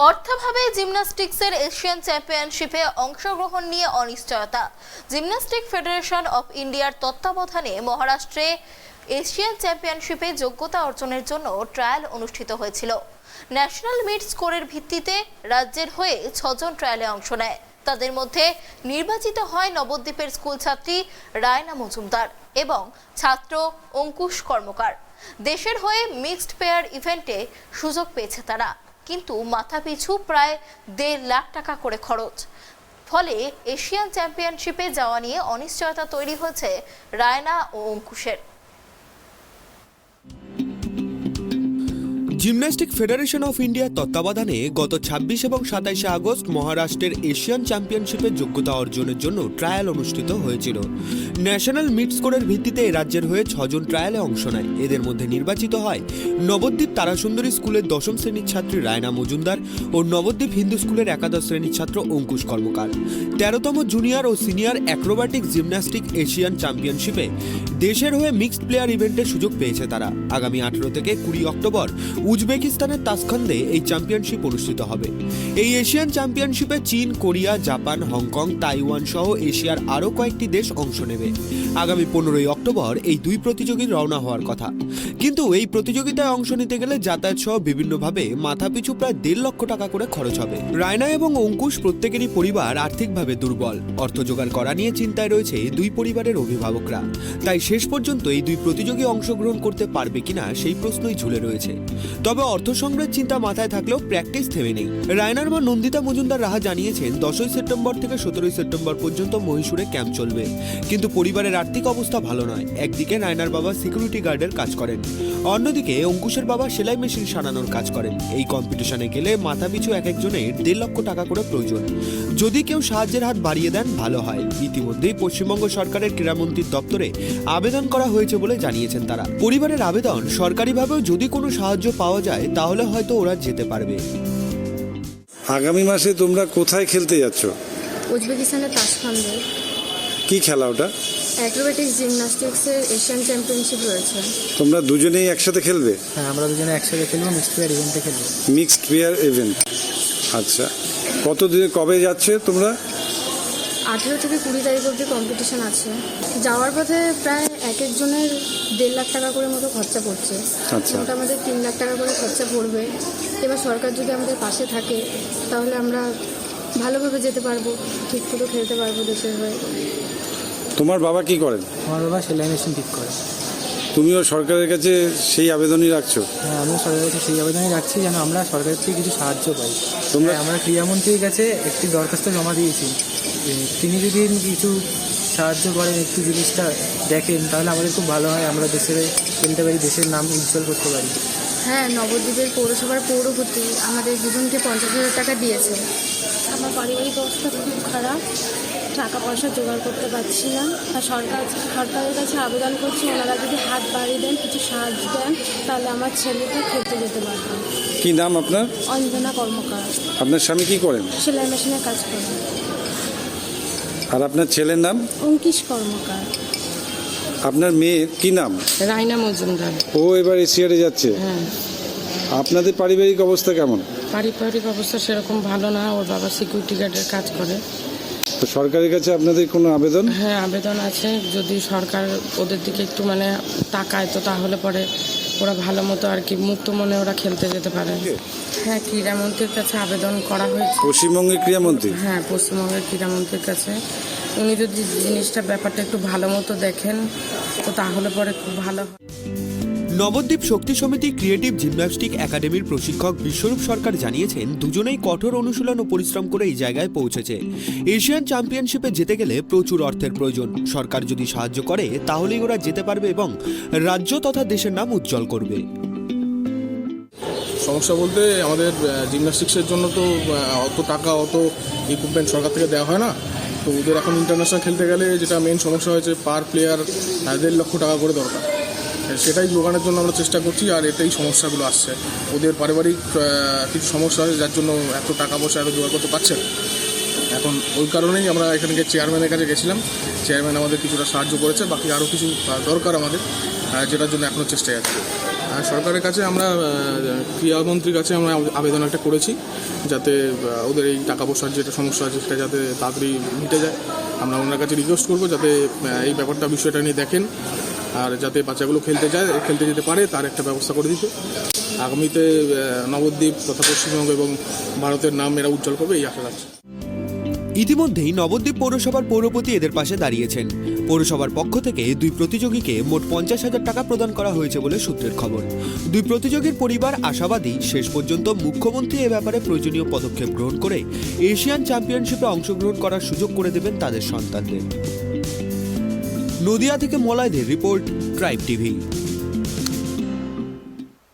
অর্থাভাবে জিমন্যাস্টিক্সের Asian চ্যাম্পিয়নশিপে অংশগ্রহণ নিয়ে অনিশ্চয়তা। জিমন্যাস্টিক ফেডারেশন অফ ইন্ডিয়ার তত্ত্বাবধানে মহারাষ্ট্রে এশিয়ান চ্যাম্পিয়নশিপে যোগ্যতা অর্জনের জন্য ট্রায়াল অনুষ্ঠিত হয়েছিল। ন্যাশনাল মিট স্কোরের ভিত্তিতে রাজ্যের হয়ে 6 জন ট্রায়ালে অংশ নেয়। তাদের মধ্যে নির্বাচিত হয় নবদ্বীপের স্কুল ছাত্রী রায়না মজুমদার এবং ছাত্র অঙ্কুশ কর্মকার। দেশের হয়ে মিক্সড পেয়ার ইভেন্টে সুযোগ পেয়েছে তারা, কিন্তু মাথাপিছু প্রায় 1.5 লাখ টাকা করে খরচ। ফলে এশিয়ান চ্যাম্পিয়নশিপে যাওয়া নিয়ে অনিশ্চয়তা তৈরি হয়েছে রায়না ও অঙ্কুশের। জিমন্যাস্টিক ফেডারেশন অফ ইন্ডিয়ার তত্ত্বাবধানে গত 26 এবং 27 আগস্ট মহারাষ্ট্রের এশিয়ান চ্যাম্পিয়নশিপের যোগ্যতা অর্জনের জন্য ট্রায়াল অনুষ্ঠিত হয়েছিল। ন্যাশনাল মিট স্কোরের ভিত্তিতে রাজ্যের হয়ে 6 জন ট্রায়ালে অংশ নেয়। এদের মধ্যে নির্বাচিত হয় নবদ্বীপ তারাসুন্দরী স্কুলের 10ম শ্রেণীর ছাত্রী রায়না মজুমদার ও নবদ্বীপ হিন্দু স্কুলের একাদশ শ্রেণীর ছাত্র অঙ্কুশ কর্মকার। 13তম জুনিয়র ও সিনিয়র অ্যাক্রোব্যাটিক জিমন্যাস্টিক এশিয়ান চ্যাম্পিয়নশিপে দেশের হয়ে মিক্সড প্লেয়ার ইভেন্টের সুযোগ পেয়েছে তারা। আগামী 18 থেকে 20 অক্টোবর উজবেকিস্তানের তাসখান্দে এই চ্যাম্পিয়নশিপ অনুষ্ঠিত হবে। এই এশিয়ান চ্যাম্পিয়নশিপে চীন, কোরিয়া, জাপান, হংকং, তাইওয়ান সহ এশিয়ার আরও কয়েকটি দেশ অংশ নেবে। আগামী 15 অক্টোবর এই দুই প্রতিযোগী রওনা হওয়ার কথা, কিন্তু এই প্রতিযোগিতায় অংশ নিতে গেলে যাতায়াত সহ বিভিন্নভাবে মাথাপিছু প্রায় 1.5 লক্ষ টাকা করে খরচ হবে। রায়না এবং অঙ্কুশ প্রত্যেকেরই পরিবার আর্থিকভাবে দুর্বল। অর্থ জোগাড় করা নিয়ে চিন্তায় রয়েছে দুই পরিবারের অভিভাবকরা। তাই শেষ পর্যন্ত এই দুই প্রতিযোগী অংশগ্রহণ করতে পারবে কিনা সেই প্রশ্নই ঝুলে রয়েছে। তবে অর্থ সংগ্রহের চিন্তা মাথায় থাকলেও প্র্যাকটিস থেমে নেই। রায়নার মা নন্দিতা মজুমদার রাহা জানিয়েছেন 10 সেপ্টেম্বর থেকে 17 সেপ্টেম্বর পর্যন্ত মহীশূরে ক্যাম্প চলবে, কিন্তু পরিবারের আর্থিক অবস্থা ভালো নয়। একদিকে রায়নার বাবা সিকিউরিটি গার্ডের কাজ করেন, অন্যদিকে অঙ্কুশের বাবা সেলাই মেশিন সারানোর কাজ করেন। এই কম্পিটিশনে গেলে মাথাপিছু এক একজনের 1.5 লক্ষ টাকা করে প্রয়োজন। যদি কেউ সাহায্যের হাত বাড়িয়ে দেন ভালো হয়। ইতিমধ্যেই পশ্চিমবঙ্গ সরকারের ক্রীড়ামন্ত্রীর দপ্তরে আবেদন করা হয়েছে বলে জানিয়েছেন তারা। পরিবারের আবেদন সরকারিভাবেও যদি কোনো সাহায্য পাওয়া যায় তাহলে হয়তো ওরা যেতে পারবে। আগামী মাসে তোমরা কোথায় খেলতে যাচ্ছ? উজবেকিস্তানের তাসখান্দে। কি খেলা ওটা? অ্যাক্রোব্যাটিক্স জিমন্যাস্টিক্সের এশিয়ান চ্যাম্পিয়নশিপ রয়েছে। তোমরা দুজনেই একসাথে খেলবে? হ্যাঁ, আমরা দুজনে একসাথে খেলবো, মিক্সড পেয়ার ইভেন্টে খেলবো। মিক্সড পেয়ার ইভেন্ট, আচ্ছা। কতদিনে কবে যাচ্ছে তোমরা? 18 থেকে 20 তারিখ অবধি কম্পিটিশন আছে। যাওয়ার পথে প্রায় এক একজনের 1.5 লাখ টাকা করে মতো খরচা পড়ছে। আচ্ছা, ওটা আমাদের 3 লাখ টাকা করে খরচা পড়বে। এবার সরকার যদি আমাদের পাশে থাকে তাহলে আমরা ভালোভাবে যেতে পারবো, ঠিক মতো খেলতে পারবো দেশের হয়ে। তোমার বাবা কি করেন? আমার বাবা সেলাই মেশিন ঠিক করে। তুমিও সরকারের কাছে সেই আবেদনই রাখছো? হ্যাঁ, আমিও সরকারের কাছে সেই আবেদনই রাখছি যেন আমরা সরকারের থেকে কিছু সাহায্য পাই। তোমরা আমরা ক্রীড়ামন্ত্রীর কাছে একটি দরখাস্ত জমা দিয়েছি। তিনি যদি কিছু সাহায্য করেন, একটু জিনিসটা দেখেন, তাহলে আমাদের খুব ভালো হয়। আমরা দেশের খেলতে পারি, দেশের নাম উজ্জ্বল করতে পারি। হ্যাঁ, নবদ্বীপের পৌরসভার পৌরপতি আমাদের দুজনকে 50,000 টাকা দিয়েছে। আমার পারিবারিক অবস্থা খুব খারাপ, টাকা পয়সা জোগাড় করতে পারছি না। আর সরকারের কাছে আবেদন করছি, ওনারা যদি হাত বাড়িয়ে দেন, কিছু সাহায্য দেন, তাহলে আমার ছেলেটা খেলতে যেতে পারবে। কি নাম আপনার? অঞ্জনা কর্মকার। আপনার স্বামী কি করেন? সেলাই মেশিনের কাজ করেন। আর আপনার ছেলের নাম? অঙ্কিশ কর্মকার। আপনার মেয়ের কি নাম? রায়না মজুমদার। ও এবার এশিয়ারে যাচ্ছে। হ্যাঁ। আপনাদের পারিবারিক অবস্থা কেমন? পারিবারিক অবস্থা সেরকম ভালো না, ওর বাবা সিকিউরিটি গার্ডের কাজ করে। তো সরকারের কাছে আপনাদের কোনো আবেদন? হ্যাঁ, আবেদন আছে। যদি সরকার ওদের দিকে একটু তাকায় তো তাহলে পরে ওরা ভালো মতো আর কি মুক্ত মনে ওরা খেলতে যেতে পারে। হ্যাঁ, ক্রীড়ামন্ত্রীর কাছে আবেদন করা হয়েছে। পশ্চিমবঙ্গের ক্রীড়ামন্ত্রী? হ্যাঁ, পশ্চিমবঙ্গের ক্রীড়ামন্ত্রীর কাছে। উনি যদি ব্যাপারটা একটু ভালো মতো দেখেন তো তাহলে পরে খুব ভালো হয়। নবদ্বীপ শক্তি সমিতি ক্রিয়েটিভ জিমন্যাস্টিক একাডেমির প্রশিক্ষক বিশ্বরূপ সরকার জানিয়েছেন দুজনেই কঠোর অনুশীলন ও পরিশ্রম করে এই জায়গায় পৌঁছেছে। এশিয়ান চ্যাম্পিয়নশিপে যেতে গেলে প্রচুর অর্থের প্রয়োজন। সরকার যদি সাহায্য করে তাহলেই ওরা যেতে পারবে এবং রাজ্য তথা দেশের নাম উজ্জ্বল করবে। সমস্যা বলতে আমাদের জিমন্যাস্টিক্সের জন্য তো অত টাকা, অত ইকুইপমেন্ট সরকার থেকে দেওয়া হয় না। তো ওদের এখন ইন্টারন্যাশনাল খেলতে গেলে যেটা মেন সমস্যা হয়েছে, পার প্লেয়ার 1.5 লক্ষ টাকা করে দরকার। সেটাই যোগানোর জন্য আমরা চেষ্টা করছি, আর এটাই সমস্যাগুলো আসছে। ওদের পারিবারিক কিছু সমস্যা আছে যার জন্য এত টাকা পয়সা এত জোগাড় করতে পারছে না। এখন ওই কারণেই আমরা এখানে চেয়ারম্যানের কাছে গেছিলাম। চেয়ারম্যান আমাদের কিছুটা সাহায্য করেছে, বাকি আরও কিছু দরকার আমাদের, যেটার জন্য এখনও চেষ্টায় আছে। আর সরকারের কাছে আমরা ক্রীড়ামন্ত্রীর কাছে আমরা আবেদন একটা করেছি, যাতে ওদের এই টাকা পয়সার যেটা সমস্যা আছে সেটা যাতে তাড়াতাড়ি মিটে যায়। আমরা ওনার কাছে রিকোয়েস্ট করবো যাতে এই বিষয়টা নিয়ে দেখেন, আর যাতে বাচ্চাগুলো খেলতে যেতে পারে তার একটা ব্যবস্থা করে দিতে। আগামীতে নবদ্বীপ তথা পশ্চিমবঙ্গ এবং ভারতের নাম এরা উজ্জ্বল করবে এই আশা রাখছি। ইতিমধ্যেই নবদ্বীপ পৌরসভার পৌরপতি এদের পাশে দাঁড়িয়েছেন। পৌরসভার পক্ষ থেকে দুই প্রতিযোগীকে মোট 50,000 টাকা প্রদান করা হয়েছে বলে সূত্রের খবর। দুই প্রতিযোগীর পরিবার আশাবাদী শেষ পর্যন্ত মুখ্যমন্ত্রী এ ব্যাপারে প্রয়োজনীয় পদক্ষেপ গ্রহণ করে এশিয়ান চ্যাম্পিয়নশিপে অংশগ্রহণ করার সুযোগ করে দেবেন তাদের সন্তানদের। নদিয়া থেকে মলয়দের রিপোর্ট, ট্রাইব টিভি।